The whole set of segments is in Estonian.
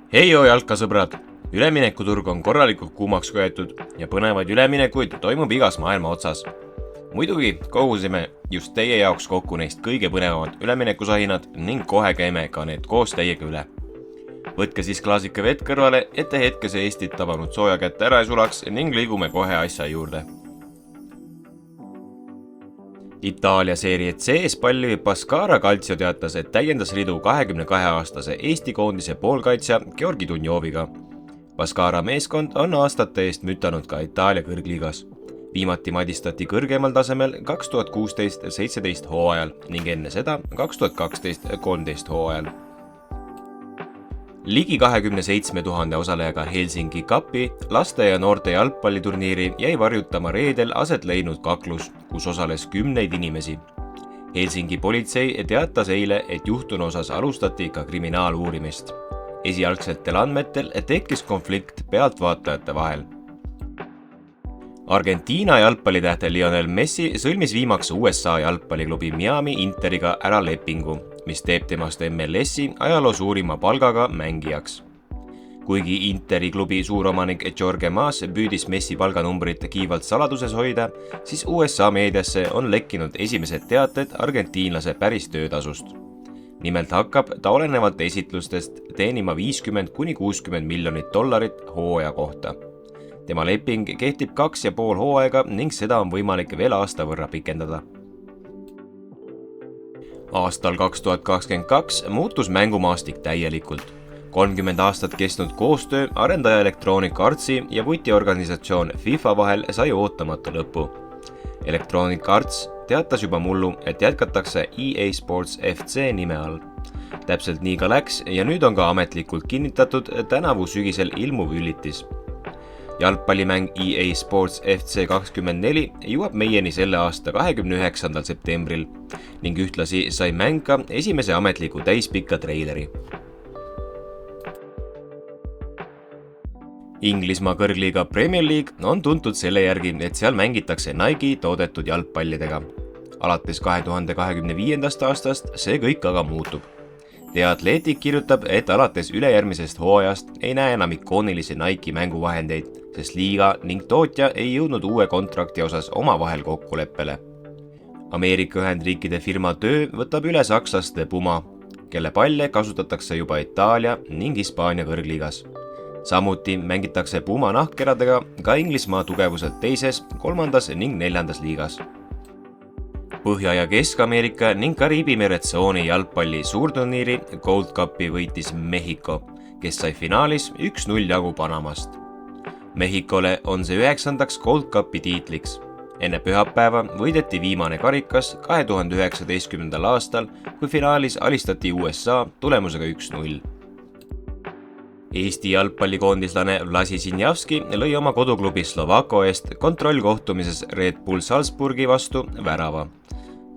Heio jalkasõbrad! Üleminekuturg on korralikult kuumaks köetud ja põnevaid üleminekuid toimub igas maailma otsas. Muidugi kogusime just teie jaoks kokku neist kõige põnevamad üleminekusahinad ning kohe käime ka need koos teiega üle. Võtke siis klaasike vett kõrvale, et te hetkese Eestit tabanud sooja kätte ära ei sulaks ning liigume kohe asja juurde. Itaalia Serie C-s palliv Pescara Calcio teatas, et täiendas ridu 22-aastase Eesti koondise poolkaitsja Georgi Dunjoviga. Pescara meeskond on aastate eest mütanud ka Itaalia kõrgliigas. Viimati madistati kõrgemal tasemel 2016-17 hooajal ning enne seda 2012-13 hooajal. Ligi 27 000 osalejaga Helsingi Cupi laste ja noorte jalgpalliturniiri jäi varjutama reedel aset leidnud kaklus, kus osales 10 inimesi. Helsingi politsei teatas eile, et juhtunu osas alustati ka kriminaaluurimist. Esialgsetel andmetel tekkis konflikt pealtvaatajate vahel. Argentiina jalgpallitähte Lionel Messi sõlmis viimaks USA jalgpalliklubi Miami Interiga ära lepingu, mis teeb temast MLS-i ajaloo suurima palgaga mängijaks. Kuigi Interi klubi suuromanik Jorge Mas püüdis Messi palganumbrit kiivalt saladuses hoida, siis USA meediasse on lekkinud esimesed teated argentiinlase päris töötasust. Nimelt hakkab ta olenevalt esitlustest teenima $50–60 miljonit hooaja kohta. Tema leping kehtib 2,5 hooaega ning seda on võimalik veel aasta võrra pikendada. Aastal 2022 muutus mängumaastik täielikult. 30 aastat kestnud koostöö arendaja Electronic Artsi ja vutiorganisatsioon FIFA vahel sai ootamatu lõpu. Electronic Arts teatas juba mullu, et jätkatakse EA Sports FC nime all. Täpselt nii ka läks ja nüüd on ka ametlikult kinnitatud tänavu sügisel ilmuv ülitis. Jalgpallimäng EA Sports FC 24 jõuab meieni selle aasta 29. septembril ning ühtlasi sai mäng ka esimese ametliku täispika treileri. Inglismaa kõrgliiga Premier League on tuntud selle järgi, et seal mängitakse Nike toodetud jalgpallidega. Alates 2025. aastast see kõik aga muutub. The Athletic kirjutab, et alates ülejärgmisest hooajast ei näe enam ikoonilisi Nike mänguvahendeid, sest liiga ning tootja ei jõudnud uue kontrakti osas omavahel kokkuleppele. Ameerika Ühendriikide firma töö võtab üle sakslaste Puma, kelle palle kasutatakse juba Itaalia ning Hispaania kõrgliigas. Samuti mängitakse Puma nahkkeradega ka Inglismaa tugevuselt 2., 3. ning 4. liigas. Põhja- ja Kesk-Ameerika ning Kariibi meretsooni jalgpalli suurturniiri Gold Cupi võitis Mehhiko, kes sai finaalis 1-0 jagu Panamast. Mehhikole on see 9. Gold Cupi tiitliks. Enne pühapäeva võideti viimane karikas 2019. aastal, kui finaalis alistati USA tulemusega 1-0. Eesti jalgpallikoondislane Vlasi Sinjavski lõi oma koduklubi Slovako eest kontrollkohtumises Red Bull Salzburgi vastu värava.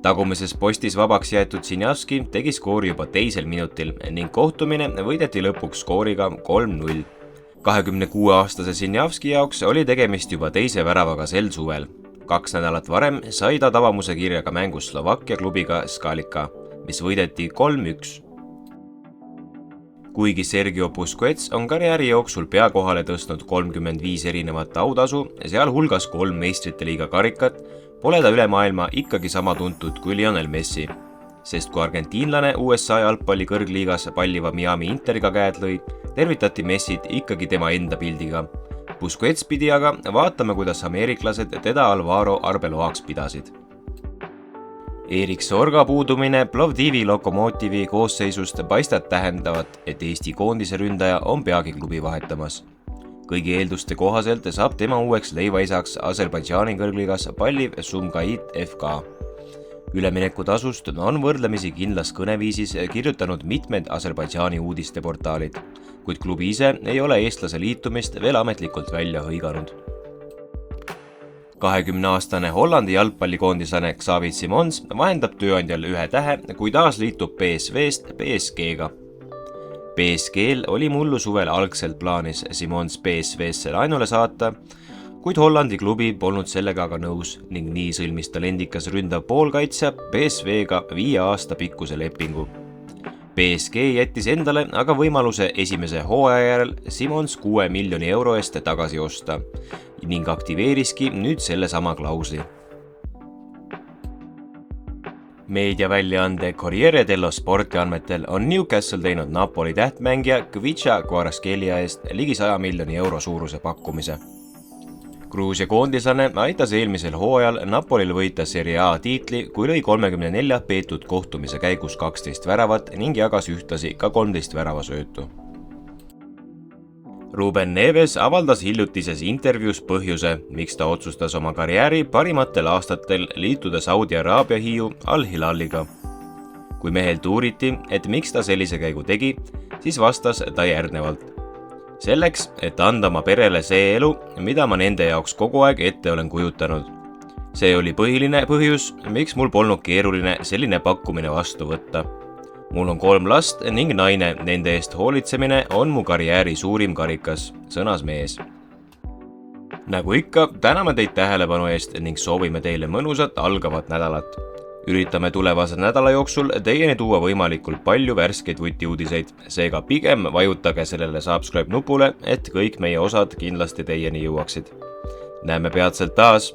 Tagumises postis vabaks jäetud Sinjavski tegi skoori juba 2. minutil ning kohtumine võideti lõpuks skooriga 3-0. 26-aastase Sinjavski jaoks oli tegemist juba 2. väravaga sel suvel. 2 nädalat varem sai ta tabamuse kirjaga mängus Slovakkia klubiga Skalika, mis võideti 3-1. Kuigi Sergio Busquets on karjääri jooksul pea kohale tõstnud 35 erinevat autasu, seal hulgas 3 meistrite liiga karikat, pole ta üle maailma ikkagi sama tuntud kui Lionel Messi. Sest kui argentiinlane USA jalgpalli kõrgliigas palliva Miami Interiga käed lõi, tervitati Messit ikkagi tema enda pildiga. Busquets pidi aga vaatame, kuidas ameeriklased teda Alvaro Arbeloaks pidasid. Erik Sorga puudumine Plovdivi Lokomotivi koosseisust paistab tähendavat, et Eesti koondise ründaja on peagi klubi vahetamas. Kõigi eelduste kohaselt saab tema uueks leivaisaks Aserbaidžaani kõrgliigas palliv Sumgait FK. Üleminekutasust on võrdlemisi kindlas kõneviisis kirjutanud mitmed Aserbaidžaani uudisteportaalid, kuid klubi ise ei ole eestlase liitumist veel ametlikult välja hõiganud. 20-aastane Hollandi jalgpallikoondislane Xavi Simons vahendab tööandjal 1 tähe, kui taas liitub PSV-st PSG-ga. PSG-l oli mullu suvel algselt plaanis Simons PSV-sse laenule saata, kuid Hollandi klubi polnud sellega aga nõus ning nii sõlmis talendikas ründav poolkaitsja PSV-ga 5 aasta pikkuse lepingu. BSG jättis endale aga võimaluse esimese hooaja järel Simons 6 miljoni euro eest tagasi osta ning aktiveeriski nüüd sellesama klausli. Meediaväljaande Corriere dello Sporti andmetel on Newcastle teinud Napoli tähtmängija Kvicha Kvaratskhelia eest ligi 100 miljoni euro suuruse pakkumise. Gruusia koondislane aitas eelmisel hooajal Napolil võita Serie A tiitli, kui lõi 34 peetud kohtumise käigus 12 väravat ning jagas ühtlasi ka 13 väravasöötu. Ruben Neves avaldas hiljutises intervjuus põhjuse, miks ta otsustas oma karjääri parimatel aastatel liituda Saudi Araabia hiiu Al Hilaliga. Kui mehelt uuriti, et miks ta sellise käigu tegi, siis vastas ta järgnevalt. Selleks, et anda oma perele see elu, mida ma nende jaoks kogu aeg ette olen kujutanud. See oli põhiline põhjus, miks mul polnud keeruline selline pakkumine vastu võtta. Mul on 3 last ning naine, nende eest hoolitsemine on mu karjääri suurim karikas, sõnas mees. Nagu ikka, täname teid tähelepanu eest ning soovime teile mõnusat algavat nädalat. Üritame tulevase nädala jooksul teieni tuua võimalikult palju värskeid vutiuudiseid, seega pigem vajutage sellele subscribe nupule, et kõik meie osad kindlasti teieni jõuaksid. Näeme peatselt taas!